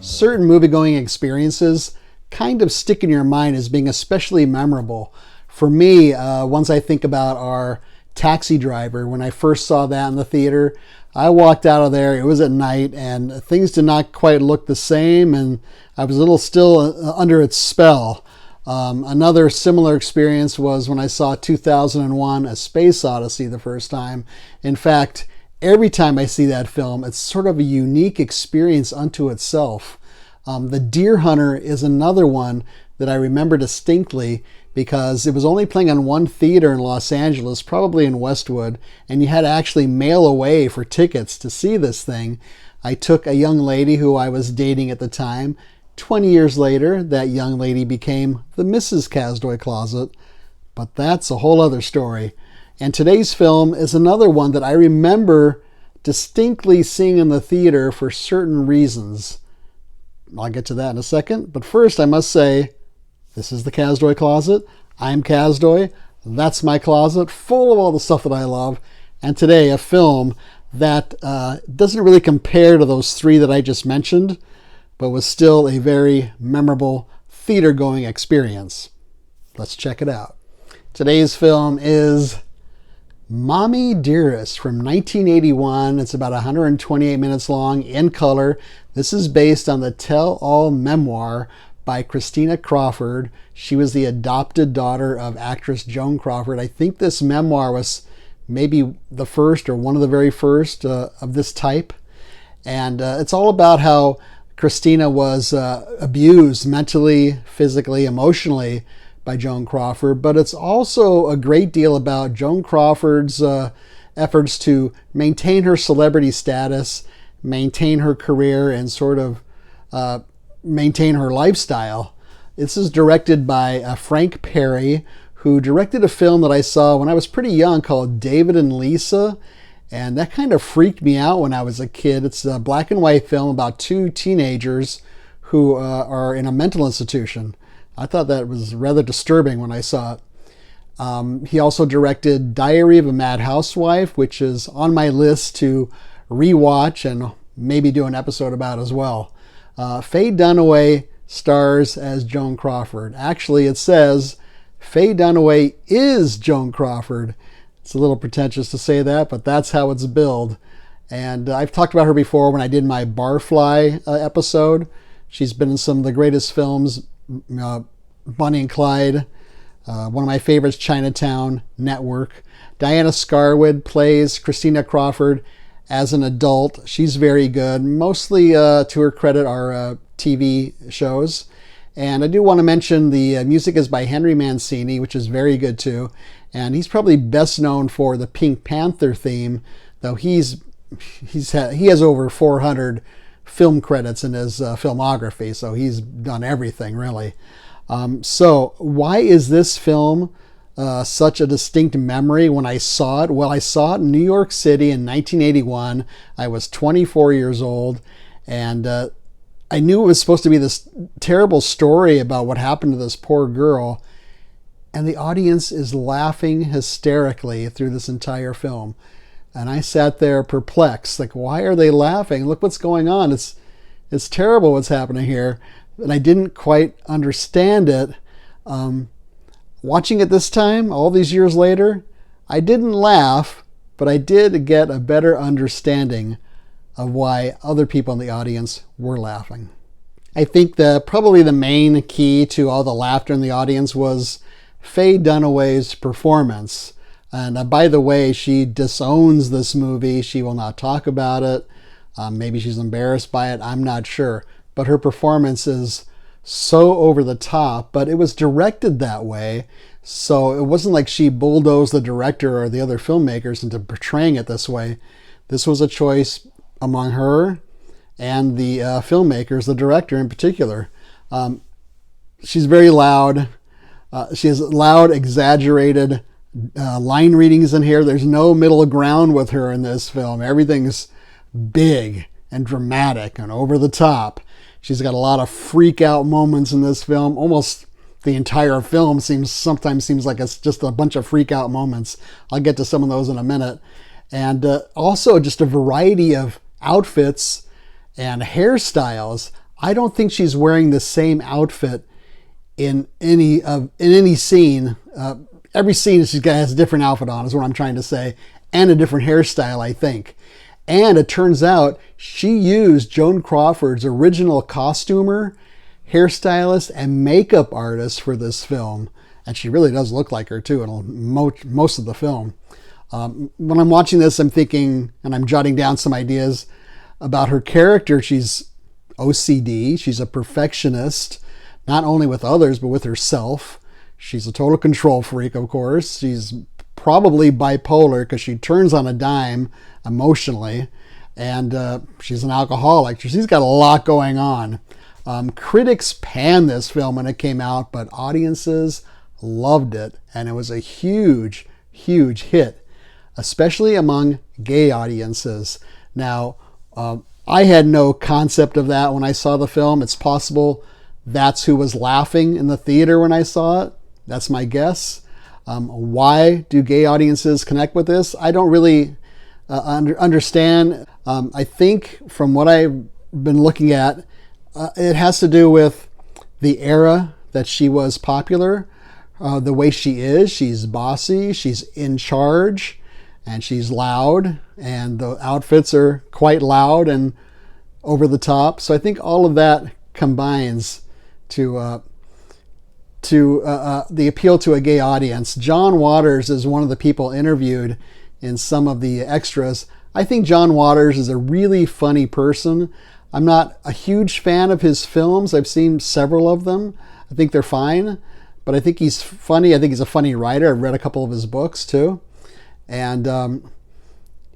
certain movie-going experiences kind of stick in your mind as being especially memorable. For me, ones I think about are Taxi Driver. When I first saw that in the theater, I walked out of there, it was at night, and things did not quite look the same, and I was a little still under its spell. Another similar experience was when I saw 2001: A Space Odyssey the first time. In fact, every time I see that film, it's sort of a unique experience unto itself. The Deer Hunter is another one that I remember distinctly because it was only playing on one theater in Los Angeles, probably in Westwood, and you had to actually mail away for tickets to see this thing. I took a young lady who I was dating at the time. 20 years later, that young lady became the Mrs. Kazdoy Closet, but that's a whole other story. And today's film is another one that I remember distinctly seeing in the theater for certain reasons. I'll get to that in a second, but first I must say, this is the Kazdoy Closet. I'm Kazdoy. That's my closet, full of all the stuff that I love. And today, a film that doesn't really compare to those three that I just mentioned, but was still a very memorable theater-going experience. Let's check it out. Today's film is Mommie, Dearest from 1981. It's about 128 minutes long in color. This is based on the tell-all memoir by Christina Crawford. She was the adopted daughter of actress Joan Crawford. I think this memoir was maybe the first or one of the very first of this type. And it's all about how Christina was abused mentally, physically, emotionally by Joan Crawford, but it's also a great deal about Joan Crawford's efforts to maintain her celebrity status, maintain her career, and sort of maintain her lifestyle. This is directed by Frank Perry, who directed a film that I saw when I was pretty young called David and Lisa, and that kind of freaked me out when I was a kid. It's a black and white film about two teenagers who are in a mental institution. I thought that was rather disturbing when I saw it. He also directed Diary of a Mad Housewife, which is on my list to rewatch and maybe do an episode about as well. Faye Dunaway stars as Joan Crawford. Actually, it says Faye Dunaway is Joan Crawford. It's a little pretentious to say that, but that's how it's billed. And I've talked about her before when I did my Barfly episode. She's been in some of the greatest films, Bonnie and Clyde, one of my favorites, Chinatown, Network. Diana Scarwood plays Christina Crawford as an adult. She's very good. Mostly to her credit are TV shows. And I do want to mention the music is by Henry Mancini, which is very good too. And he's probably best known for the Pink Panther theme, though he has over 400 film credits in his filmography, so he's done everything really. So why is this film such a distinct memory when I saw it? Well, I saw it in New York City in 1981. I was 24 years old, and I knew it was supposed to be this terrible story about what happened to this poor girl, and the audience is laughing hysterically through this entire film. And I sat there perplexed, like, why are they laughing? Look what's going on. It's terrible what's happening here. And I didn't quite understand it. Watching it this time, all these years later, I didn't laugh, but I did get a better understanding of why other people in the audience were laughing. I think probably the main key to all the laughter in the audience was Faye Dunaway's performance. And by the way, she disowns this movie. She will not talk about it. Maybe she's embarrassed by it. I'm not sure. But her performance is so over the top, but it was directed that way. So it wasn't like she bulldozed the director or the other filmmakers into portraying it this way. This was a choice among her and the filmmakers, the director in particular. She's very loud. She has loud, exaggerated line readings in here. There's no middle ground with her in this film. Everything's big and dramatic and over the top. She's got a lot of freak out moments in this film. Almost the entire film sometimes seems like it's just a bunch of freak out moments. I'll get to some of those in a minute. And also just a variety of outfits and hairstyles. I don't think she's wearing the same outfit in any scene. Every scene has a different outfit on, is what I'm trying to say, and a different hairstyle, I think. And it turns out she used Joan Crawford's original costumer, hairstylist, and makeup artist for this film. And she really does look like her too in most of the film. When I'm watching this, I'm thinking, and I'm jotting down some ideas about her character. She's OCD. She's a perfectionist, not only with others, but with herself. She's a total control freak, of course. She's probably bipolar because she turns on a dime emotionally. And she's an alcoholic. She's got a lot going on. Critics panned this film when it came out, but audiences loved it. And it was a huge, huge hit, especially among gay audiences. Now, I had no concept of that when I saw the film. It's possible that's who was laughing in the theater when I saw it. That's my guess. Why do gay audiences connect with this? I don't really understand. I think from what I've been looking at, it has to do with the era that she was popular, the way she is. She's bossy, she's in charge, and she's loud, and the outfits are quite loud and over the top. So I think all of that combines to the appeal to a gay audience. John Waters is one of the people interviewed in some of the extras. I think John Waters is a really funny person. I'm not a huge fan of his films. I've seen several of them. I think they're fine, but I think he's funny. I think he's a funny writer. I've read a couple of his books too. And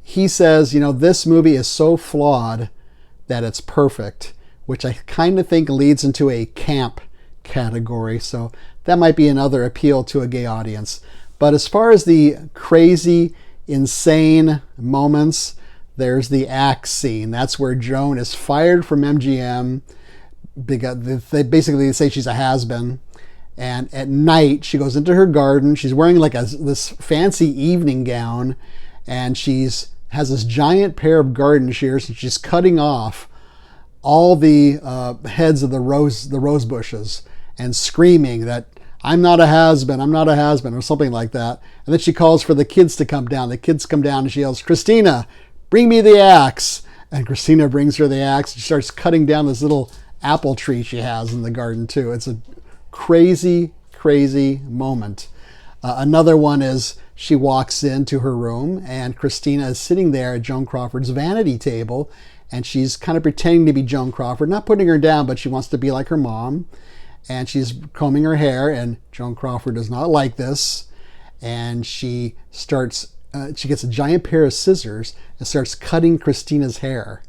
he says, this movie is so flawed that it's perfect, which I kind of think leads into a camp category. So that might be another appeal to a gay audience. But as far as the crazy, insane moments, there's the axe scene. That's where Joan is fired from MGM because they basically say she's a has-been. And at night, she goes into her garden. She's wearing like this fancy evening gown, and has this giant pair of garden shears, and she's cutting off all the heads of the rose bushes and screaming that I'm not a has-been, or something like that. And then she calls for the kids to come down. The kids come down and she yells, Christina, bring me the axe. And Christina brings her the axe. She starts cutting down this little apple tree she has in the garden too. It's a crazy, crazy moment. Another one is she walks into her room and Christina is sitting there at Joan Crawford's vanity table, and she's kind of pretending to be Joan Crawford, not putting her down, but she wants to be like her mom. And she's combing her hair, and Joan Crawford does not like this. And she gets a giant pair of scissors and starts cutting Christina's hair.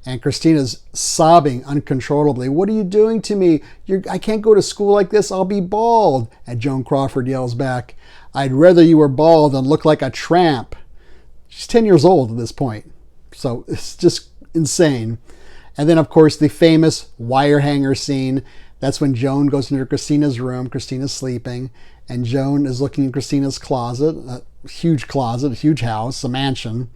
And Christina's sobbing uncontrollably. What are you doing to me? I can't go to school like this. I'll be bald. And Joan Crawford yells back, I'd rather you were bald than look like a tramp. She's 10 years old at this point. So it's just insane. And then, of course, the famous wire hanger scene. That's when Joan goes into Christina's room. Christina's sleeping. And Joan is looking in Christina's closet, a huge house, a mansion.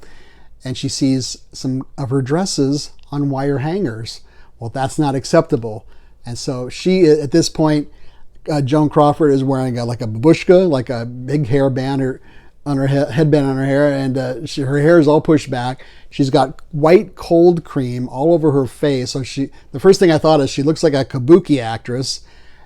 And she sees some of her dresses on wire hangers. Well, that's not acceptable. And so she, at this point, Joan Crawford is wearing like a babushka, like a big hairband on her headband on her hair, and her hair is all pushed back. She's got white cold cream all over her face. So the first thing I thought is she looks like a kabuki actress,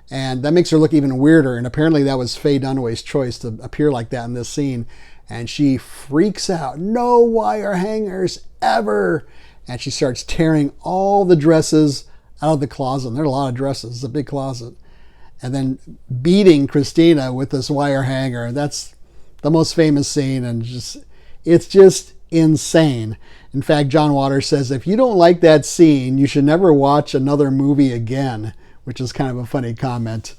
and that makes her look even weirder. And apparently that was Faye Dunaway's choice to appear like that in this scene. And she freaks out. No wire hangers ever. And she starts tearing all the dresses out of the closet. And there are a lot of dresses. It's a big closet. And then beating Christina with this wire hanger. And that's the most famous scene. And it's just insane. In fact, John Waters says, if you don't like that scene, you should never watch another movie again, which is kind of a funny comment.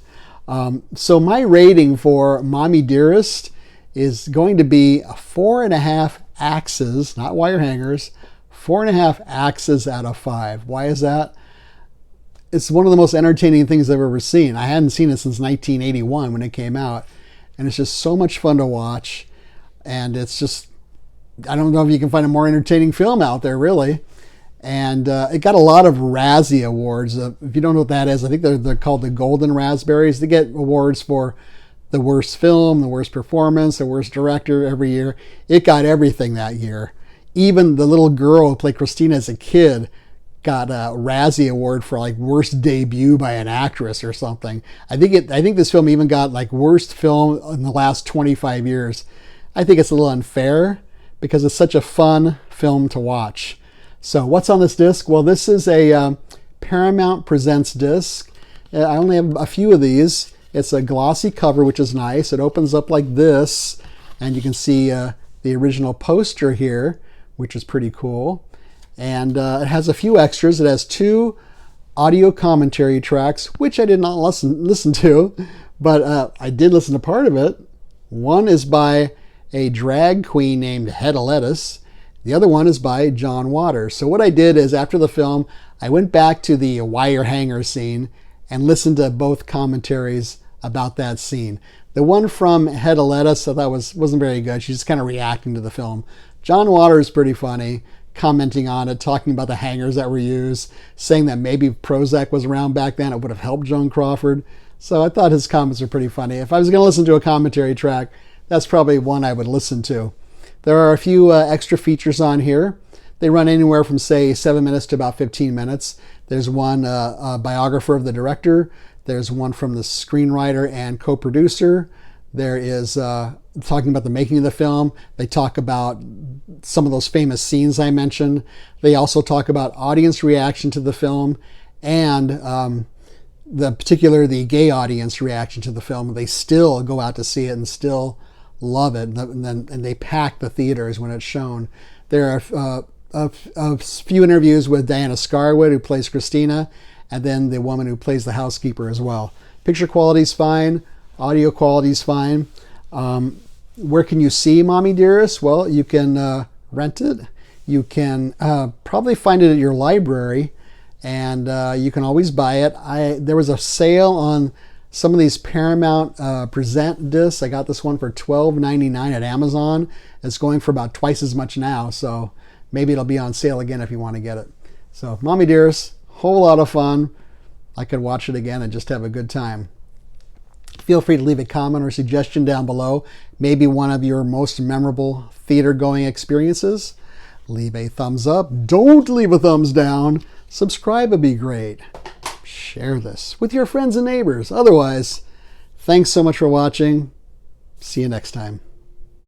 So my rating for Mommie, Dearest is going to be 4.5 axes, not wire hangers, 4.5 axes out of 5. Why is that? It's one of the most entertaining things I've ever seen. I hadn't seen it since 1981 when it came out. And it's just so much fun to watch. And it's just, I don't know if you can find a more entertaining film out there, really. And it got a lot of Razzie Awards. If you don't know what that is, I think they're called the Golden Raspberries. They get awards for the worst film, the worst performance, the worst director every year. It got everything that year. Even the little girl who played Christina as a kid got a Razzie Award for like worst debut by an actress or something. I think this film even got like worst film in the last 25 years. I think it's a little unfair because it's such a fun film to watch. So what's on this disc? Well, this is a Paramount Presents disc. I only have a few of these. It's a glossy cover, which is nice. It opens up like this, and you can see the original poster here, which is pretty cool. And it has a few extras. It has 2 audio commentary tracks, which I did not listen to, but I did listen to part of it. One is by a drag queen named Hedda Lettuce. The other one is by John Waters. So what I did is after the film, I went back to the wire hanger scene and listened to both commentaries about that scene. The one from Hedda Lettuce I thought wasn't very good. She's just kind of reacting to the film. John Waters is pretty funny, commenting on it, talking about the hangers that were used, saying that maybe if Prozac was around back then, it would have helped Joan Crawford. So I thought his comments were pretty funny. If I was going to listen to a commentary track, that's probably one I would listen to. There are a few extra features on here. They run anywhere from, say, 7 minutes to about 15 minutes. There's one a biographer of the director. There's one from the screenwriter and co-producer. There is talking about the making of the film. They talk about some of those famous scenes I mentioned. They also talk about audience reaction to the film and the gay audience reaction to the film. They still go out to see it and still love it, and they pack the theaters when it's shown. There are a few interviews with Diana Scarwood, who plays Christina, and then the woman who plays the housekeeper as well. Picture quality's fine, audio quality's fine. Where can you see Mommie, Dearest? Well, you can rent it. You can probably find it at your library, and you can always buy it. There was a sale on some of these Paramount Present discs. I got this one for $12.99 at Amazon. It's going for about twice as much now, so maybe it'll be on sale again if you want to get it. So, Mommie, Dearest, whole lot of fun. I could watch it again and just have a good time. Feel free to leave a comment or suggestion down below. Maybe one of your most memorable theater-going experiences. Leave a thumbs up. Don't leave a thumbs down. Subscribe would be great. Share this with your friends and neighbors. Otherwise, thanks so much for watching. See you next time.